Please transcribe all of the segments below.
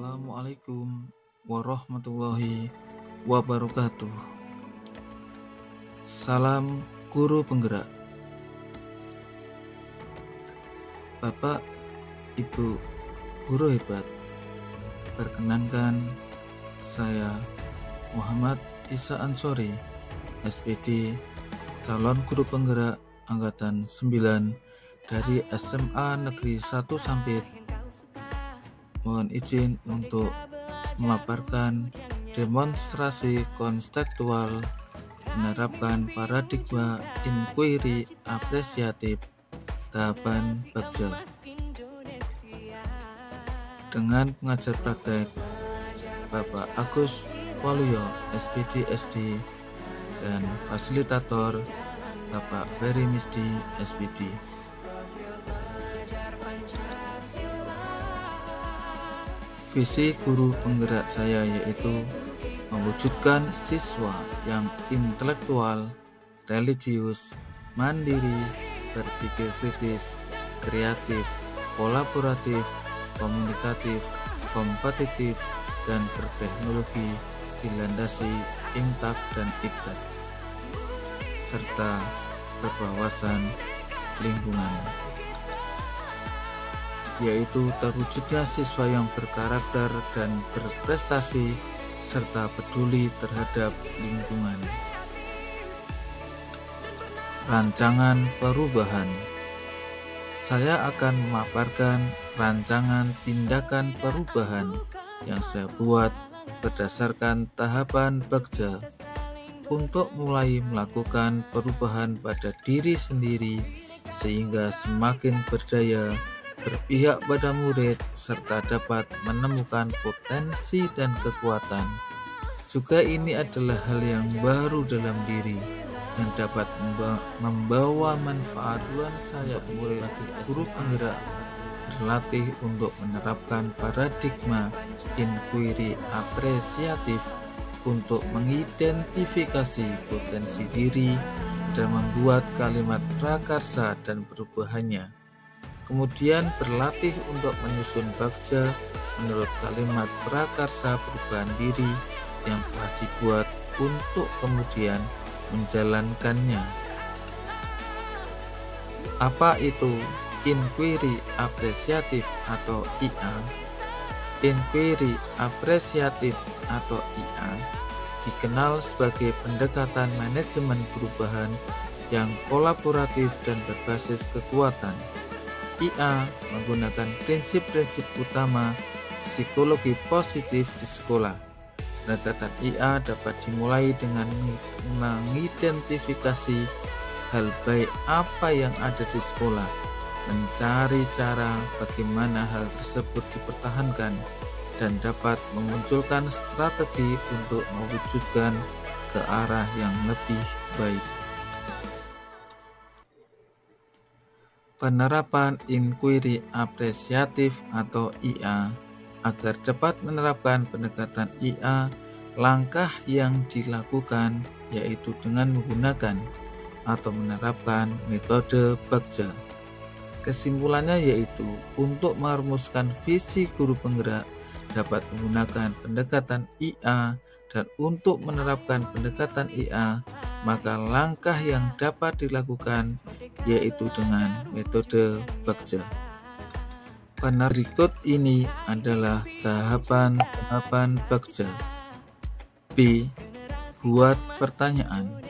Assalamualaikum warahmatullahi wabarakatuh. Salam guru penggerak. Bapak, Ibu, guru hebat. Perkenankan, saya Muhammad Isa Ansori, SPD, calon guru penggerak Angkatan 9 dari SMA Negeri 1 Sampit. Mohon izin untuk memaparkan demonstrasi konseptual menerapkan paradigma inquiry apresiatif tahapan Bagja dengan pengajar praktek Bapak Agus Waluyo, SPD SD, dan fasilitator Bapak Ferry Misdi, SPD. Visi guru penggerak saya yaitu mewujudkan siswa yang intelektual, religius, mandiri, berpikir kritis, kreatif, kolaboratif, komunikatif, kompetitif, dan berteknologi dilandasi imtak dan iktat, serta berwawasan lingkungan, yaitu terwujudnya siswa yang berkarakter dan berprestasi serta peduli terhadap lingkungan. Rancangan perubahan. Saya akan memaparkan rancangan tindakan perubahan yang saya buat berdasarkan tahapan Bagja untuk mulai melakukan perubahan pada diri sendiri sehingga semakin berdaya, berpihak pada murid, serta dapat menemukan potensi dan kekuatan. Juga ini adalah hal yang baru dalam diri yang dapat membawa manfaat. Tujuan saya mulai guru penggerak berlatih untuk menerapkan paradigma inquiry apresiatif untuk mengidentifikasi potensi diri dan membuat kalimat prakarsa dan perubahannya. Kemudian berlatih untuk menyusun Bagja menurut kalimat prakarsa perubahan diri yang telah dibuat untuk kemudian menjalankannya. Apa itu inquiry apresiatif atau IA? Inquiry apresiatif atau IA dikenal sebagai pendekatan manajemen perubahan yang kolaboratif dan berbasis kekuatan. IA menggunakan prinsip-prinsip utama psikologi positif di sekolah. Pendekatan IA dapat dimulai dengan mengidentifikasi hal baik apa yang ada di sekolah, mencari cara bagaimana hal tersebut dipertahankan, dan dapat memunculkan strategi untuk mewujudkan ke arah yang lebih baik. Penerapan inquiry apresiatif atau IA. Agar dapat menerapkan pendekatan IA, langkah yang dilakukan yaitu dengan menggunakan atau menerapkan metode Bagja. Kesimpulannya yaitu untuk merumuskan visi guru penggerak dapat menggunakan pendekatan IA, dan untuk menerapkan pendekatan IA maka langkah yang dapat dilakukan yaitu dengan metode Bagja. Berikut ini adalah tahapan Bagja. B. Buat pertanyaan.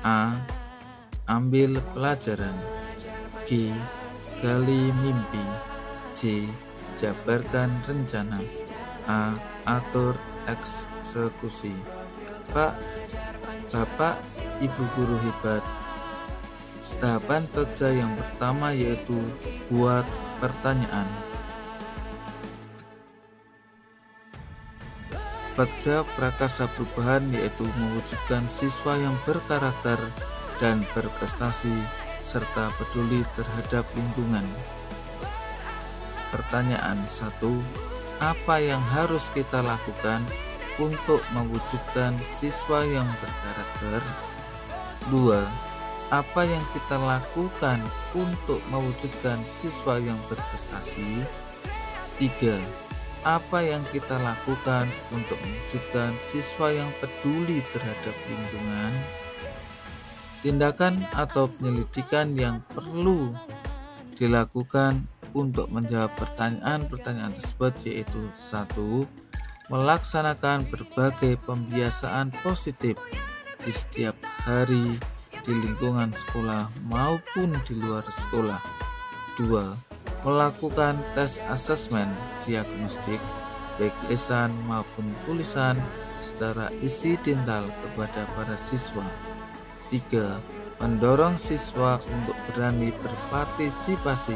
A. Ambil pelajaran. G. Gali mimpi. C. Jabarkan rencana. A. Atur eksekusi. Pak, Bapak, Ibu guru hebat. Tahapan Bagja yang pertama yaitu buat pertanyaan. Bagja prakarsa perubahan yaitu mewujudkan siswa yang berkarakter dan berprestasi serta peduli terhadap lingkungan. Pertanyaan 1. Apa yang harus kita lakukan untuk mewujudkan siswa yang berkarakter? 2. Apa yang kita lakukan untuk mewujudkan siswa yang berprestasi? 3. apa yang kita lakukan untuk mewujudkan siswa yang peduli terhadap lingkungan? Tindakan atau penyelidikan yang perlu dilakukan untuk menjawab pertanyaan-pertanyaan tersebut yaitu: 1. Melaksanakan berbagai pembiasaan positif di setiap hari di lingkungan sekolah maupun di luar sekolah. 2. Melakukan tes asesmen diagnostik baik lisan maupun tulisan secara isi tintal kepada para siswa. 3. Mendorong siswa untuk berani berpartisipasi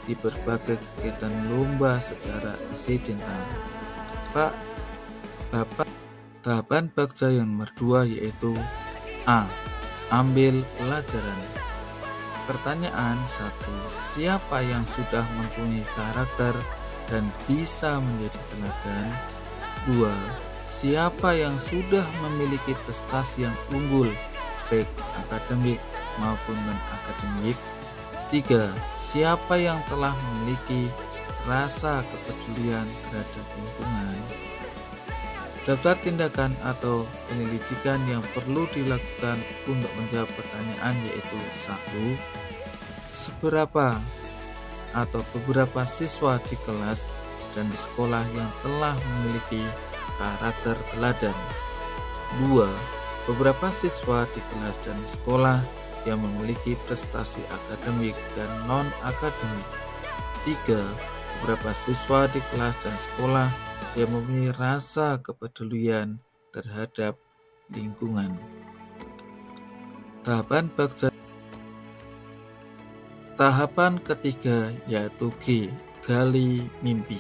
di berbagai kegiatan lomba secara isi tintal. Tahapan Bagja yang nomor 2 yaitu: A. Ambil pelajaran. Pertanyaan 1. Siapa yang sudah mempunyai karakter dan bisa menjadi teladan? 2. Siapa yang sudah memiliki prestasi yang unggul baik akademik maupun non-akademik? 3. Siapa yang telah memiliki rasa kepedulian terhadap lingkungan? Daftar tindakan atau penyelidikan yang perlu dilakukan untuk menjawab pertanyaan yaitu: 1. Seberapa atau beberapa siswa di kelas dan di sekolah yang telah memiliki karakter teladan. 2. Beberapa siswa di kelas dan di sekolah yang memiliki prestasi akademik dan non-akademik. 3. Beberapa siswa di kelas dan sekolah yang mempunyai rasa kepedulian terhadap lingkungan. Tahapan ketiga yaitu G. Gali mimpi.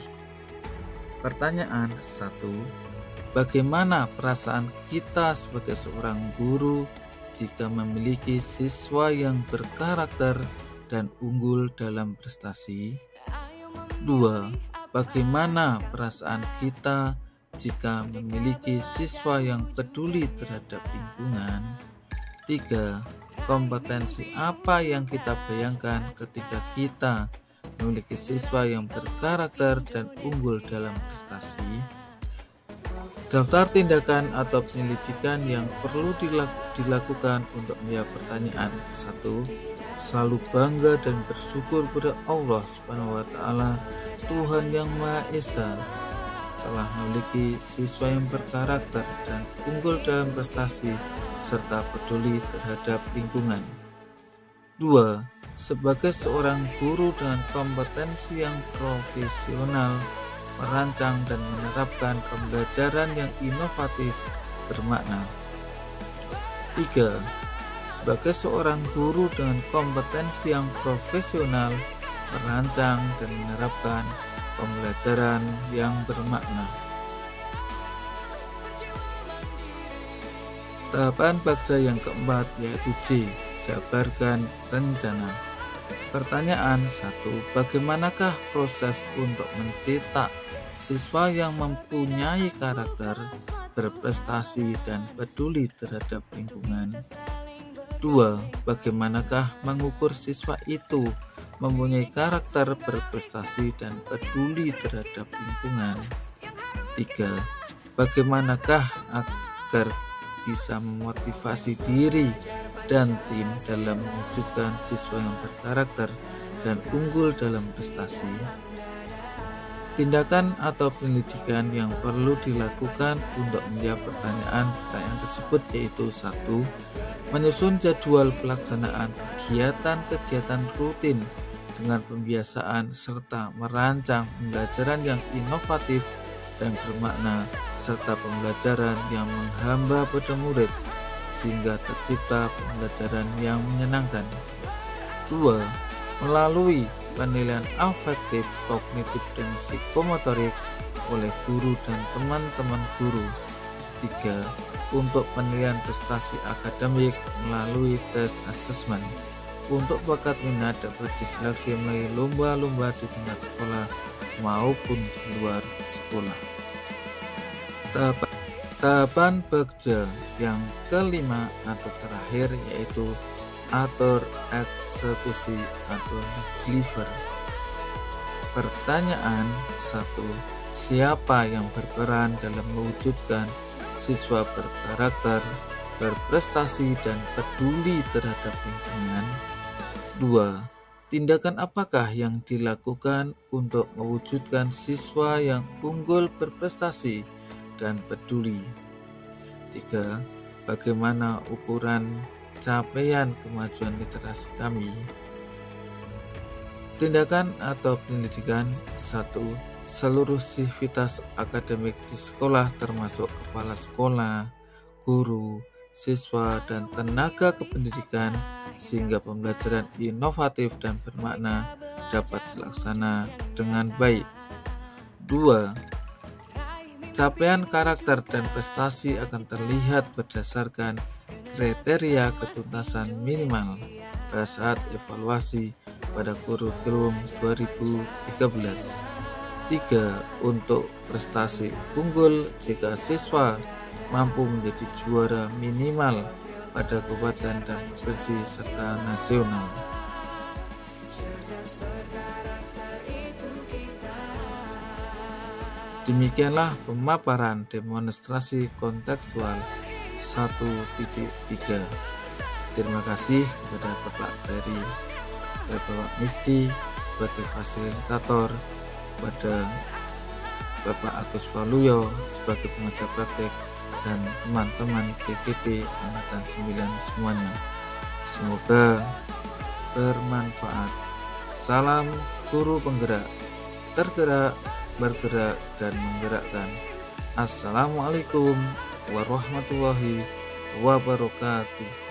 Pertanyaan 1. Bagaimana perasaan kita sebagai seorang guru jika memiliki siswa yang berkarakter dan unggul dalam prestasi? 2. Bagaimana perasaan kita jika memiliki siswa yang peduli terhadap lingkungan? 3. Kompetensi apa yang kita bayangkan ketika kita memiliki siswa yang berkarakter dan unggul dalam prestasi? Daftar tindakan atau penyelidikan yang perlu dilakukan untuk menjawab pertanyaan. 1. Selalu bangga dan bersyukur pada Allah Subhanahu wa Ta'ala, Tuhan yang Maha Esa, telah memiliki siswa yang berkarakter dan unggul dalam prestasi serta peduli terhadap lingkungan. 2. Sebagai seorang guru dengan kompetensi yang profesional, merancang dan menerapkan pembelajaran yang inovatif bermakna. 3. Sebagai seorang guru dengan kompetensi yang profesional, merancang dan menerapkan pembelajaran yang bermakna. Tahapan Bagja yang keempat yaitu J. Jabarkan rencana. Pertanyaan 1. Bagaimanakah proses untuk mencetak siswa yang mempunyai karakter, berprestasi, dan peduli terhadap lingkungan? 2. Bagaimanakah mengukur siswa itu mempunyai karakter, berprestasi, dan peduli terhadap lingkungan? 3. Bagaimanakah agar bisa memotivasi diri dan tim dalam mewujudkan siswa yang berkarakter dan unggul dalam prestasi? Tindakan atau penyelidikan yang perlu dilakukan untuk menjawab pertanyaan tersebut yaitu: 1. Menyusun jadwal pelaksanaan kegiatan-kegiatan rutin dengan pembiasaan serta merancang pembelajaran yang inovatif dan bermakna serta pembelajaran yang menghamba pada murid sehingga tercipta pembelajaran yang menyenangkan. 2. Melalui penilaian afektif, kognitif, dan psikomotorik oleh guru dan teman-teman guru. 3. Untuk penilaian prestasi akademik melalui tes asesmen. Untuk bakat minat dapat diseleksi melalui lomba-lomba di tingkat sekolah maupun di luar sekolah. Tahapan Bagja yang kelima atau terakhir yaitu atur, eksekusi, atau deliver. Pertanyaan 1. Siapa yang berperan dalam mewujudkan siswa berkarakter, berprestasi, dan peduli terhadap lingkungan? 2. Tindakan apakah yang dilakukan untuk mewujudkan siswa yang unggul, berprestasi, dan peduli? 3. Bagaimana ukuran capaian kemajuan literasi kami? Tindakan atau pendidikan. 1. Seluruh sivitas akademik di sekolah termasuk kepala sekolah, guru, siswa, dan tenaga kependidikan sehingga pembelajaran inovatif dan bermakna dapat dilaksana dengan baik. 2. Capaian karakter dan prestasi akan terlihat berdasarkan kriteria ketuntasan minimal pada saat evaluasi pada kurikulum 2013. 3. Untuk prestasi unggul, jika siswa mampu menjadi juara minimal pada kabupaten dan provinsi serta nasional. Demikianlah pemaparan demonstrasi kontekstual 1.3. Terima kasih kepada Bapak Ferry, Bapak Misti sebagai fasilitator, kepada Bapak Agus Waluyo sebagai pengajar praktek, dan teman-teman CGP Angkatan 9 semuanya. Semoga bermanfaat. Salam guru penggerak, tergerak, bergerak, dan menggerakkan. Assalamualaikum warahmatullahi wabarakatuh.